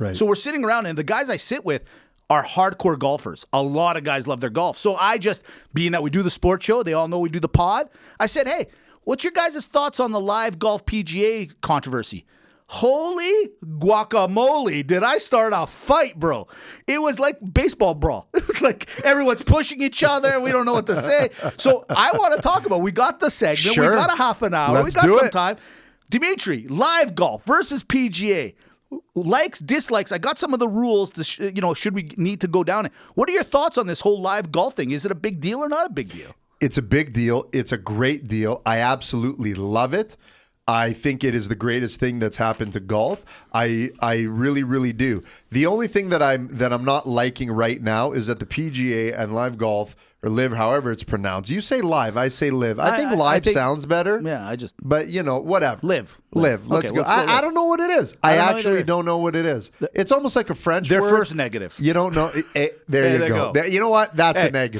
Right. So we're sitting around, and the guys I sit with are hardcore golfers. A lot of guys love their golf. So I just, being that we do the sports show, they all know we do the pod, I said, hey, what's your guys' thoughts on the live golf PGA controversy? Holy guacamole, did I start a fight, bro. It was like baseball brawl. It was like everyone's pushing each other. We don't know what to say. So I want to talk about, we got the segment. Sure. We got a half an hour. Let's we got do some it. time. Dimitri, live golf versus PGA. Likes, dislikes. I got some of the rules. Should we need to go down it? What are your thoughts on this whole live golf thing? Is it a big deal or not a big deal? It's a big deal. It's a great deal. I absolutely love it. I think it is the greatest thing that's happened to golf. I really, really do. The only thing that I'm not liking right now is that the PGA and live golf, or live, however it's pronounced. You say live, I say live. I think live sounds better. Yeah, But, whatever. Live. Live. Let's Okay, go. let's go live. I don't know what it is. I actually don't know what it is. It's almost like a French Their word. first negative. You don't know. There you go. You know what? That's a negative.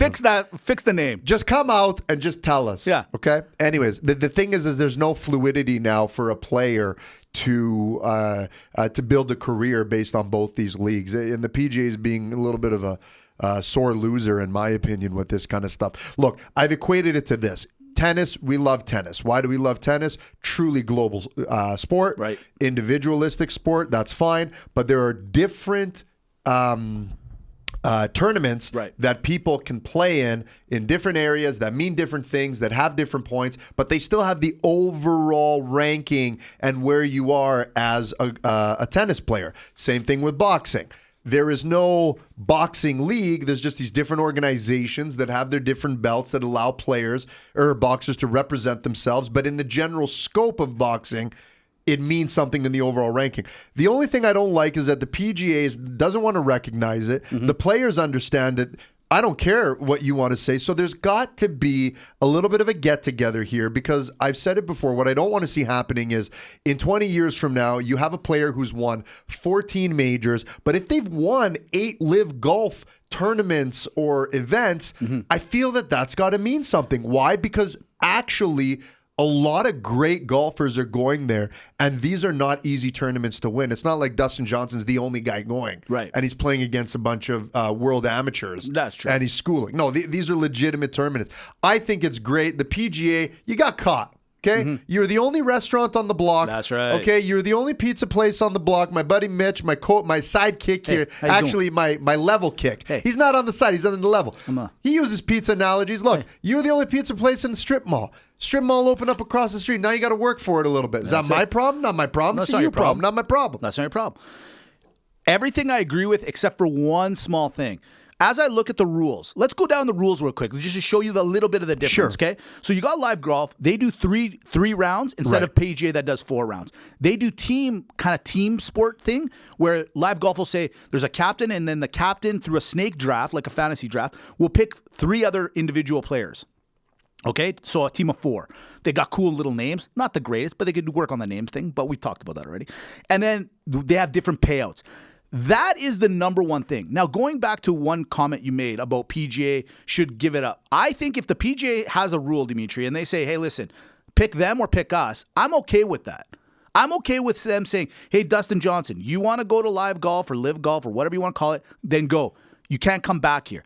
Fix the name. Just come out and just tell us. Yeah. Okay? Anyways, the thing is there's no fluidity now for a player to build a career based on both these leagues. And the PGA is being a little bit of a sore loser, in my opinion, with this kind of stuff. Look, I've equated it to this. Tennis, we love tennis. Why do we love tennis? Truly global sport. Right. Individualistic sport, that's fine. But there are different tournaments that people can play in different areas that mean different things, that have different points, but they still have the overall ranking and where you are as a tennis player. Same thing with boxing. There is no boxing league. There's just these different organizations that have their different belts that allow players or boxers to represent themselves. But in the general scope of boxing, it means something in the overall ranking. The only thing I don't like is that the PGA doesn't want to recognize it. Mm-hmm. The players understand that I don't care what you want to say. So there's got to be a little bit of a get together here, because I've said it before. What I don't want to see happening is in 20 years from now, you have a player who's won 14 majors, but if they've won 8 live golf tournaments or events, I feel that that's got to mean something. Why? Because actually, a lot of great golfers are going there, and these are not easy tournaments to win. It's not like Dustin Johnson's the only guy going. Right. And he's playing against a bunch of world amateurs. That's true. And he's schooling. No, these are legitimate tournaments. I think it's great. The PGA, you got caught. Okay? You're the only restaurant on the block. That's right. Okay? You're the only pizza place on the block. My buddy Mitch, my sidekick here, actually my level kick. Hey. He's not on the side. He's on the level. He uses pizza analogies. Look, you're the only pizza place in the strip mall. Strip mall open up across the street. Now you got to work for it a little bit. Is that my problem? Not my problem. That's It's not your your problem. problem. Not my problem. That's not your problem. Everything I agree with except for one small thing. As I look at the rules, let's go down the rules real quick, just to show you a little bit of the difference, okay? So you got live golf. They do three rounds instead of PGA that does 4 rounds. They do team sport thing where live golf will say there's a captain, and then the captain, through a snake draft, like a fantasy draft, will pick 3 other individual players. Okay, so a team of 4. They got cool little names. Not the greatest, but they could work on the names thing, but we talked about that already. And then they have different payouts. That is the number one thing. Now, going back to one comment you made about PGA should give it up. I think if the PGA has a rule, Dimitri, and they say, hey, listen, pick them or pick us, I'm okay with that. I'm okay with them saying, hey, Dustin Johnson, you want to go to live golf or live golf or whatever you want to call it, then go. You can't come back here.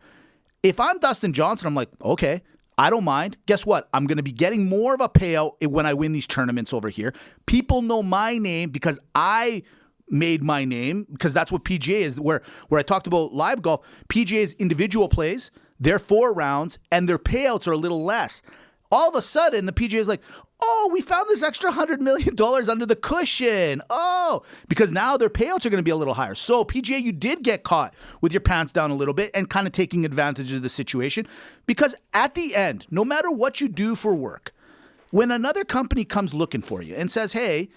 If I'm Dustin Johnson, I'm like, okay, I don't mind. Guess what? I'm going to be getting more of a payout when I win these tournaments over here. People know my name because I made my name, because that's what PGA is, where I talked about live golf. PGA's individual plays, they're 4 rounds, and their payouts are a little less. All of a sudden, the PGA is like, oh, we found this extra $100 million under the cushion. Oh, because now their payouts are going to be a little higher. So PGA, you did get caught with your pants down a little bit and kind of taking advantage of the situation, because at the end, no matter what you do for work, when another company comes looking for you and says, hey,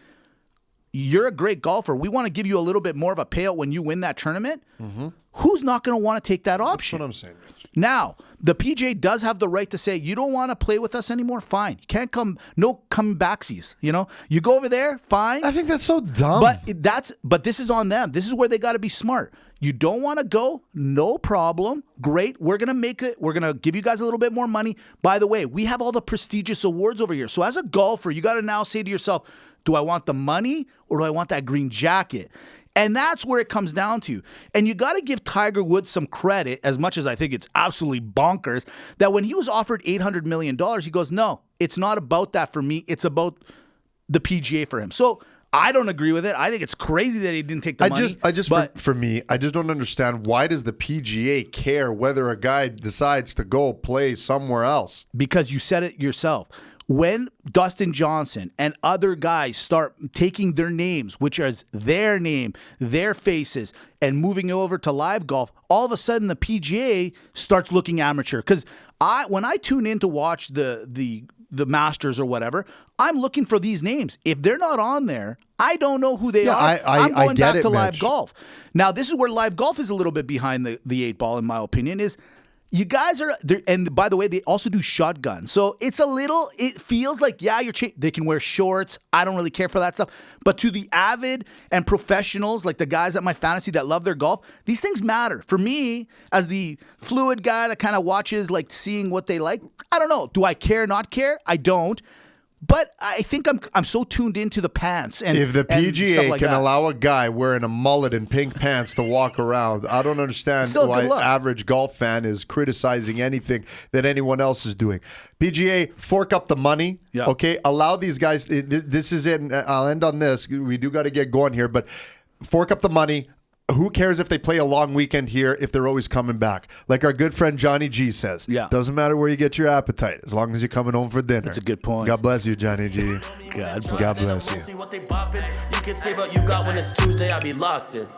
you're a great golfer, we want to give you a little bit more of a payout when you win that tournament, who's not going to want to take that option? That's what I'm saying, Rich. Now, the PGA does have the right to say, you don't want to play with us anymore? Fine. You can't come, no comebacksies, You go over there, fine. I think that's so dumb. But this is on them. This is where they got to be smart. You don't want to go? No problem. Great. We're going to make it. We're going to give you guys a little bit more money. By the way, we have all the prestigious awards over here. So as a golfer, you got to now say to yourself, do I want the money or do I want that green jacket? And that's where it comes down to. And you got to give Tiger Woods some credit, as much as I think it's absolutely bonkers, that when he was offered $800 million, he goes, no, it's not about that for me. It's about the PGA for him. So I don't agree with it. I think it's crazy that he didn't take the money. For me, I just don't understand, why does the PGA care whether a guy decides to go play somewhere else? Because you said it yourself. When Dustin Johnson and other guys start taking their names, which is their name, their faces, and moving over to live golf, all of a sudden the PGA starts looking amateur. Because when I tune in to watch the Masters or whatever, I'm looking for these names. If they're not on there, I don't know who they are. I'm going back to live golf. Now, this is where live golf is a little bit behind the eight ball, in my opinion, is you guys are there. And by the way, they also do shotgun. So it feels like, yeah, they can wear shorts. I don't really care for that stuff. But to the avid and professionals, like the guys at my fantasy that love their golf, these things matter. For me, as the fluid guy that kind of watches, like seeing what they like, I don't know. Do I care, not care? I don't. But I think I'm so tuned into the pants. And if the PGA like can that. allow a guy wearing a mullet and pink pants to walk around, I don't understand why average golf fan is criticizing anything that anyone else is doing. PGA, fork up the money, okay? Allow these guys. This is it. I'll end on this. We do got to get going here, but fork up the money. Who cares if they play a long weekend here if they're always coming back? Like our good friend Johnny G says, doesn't matter where you get your appetite as long as you're coming home for dinner. That's a good point. God bless you, Johnny G. God bless you. See what they bopping. You can say what you got when it's Tuesday, I be locked in.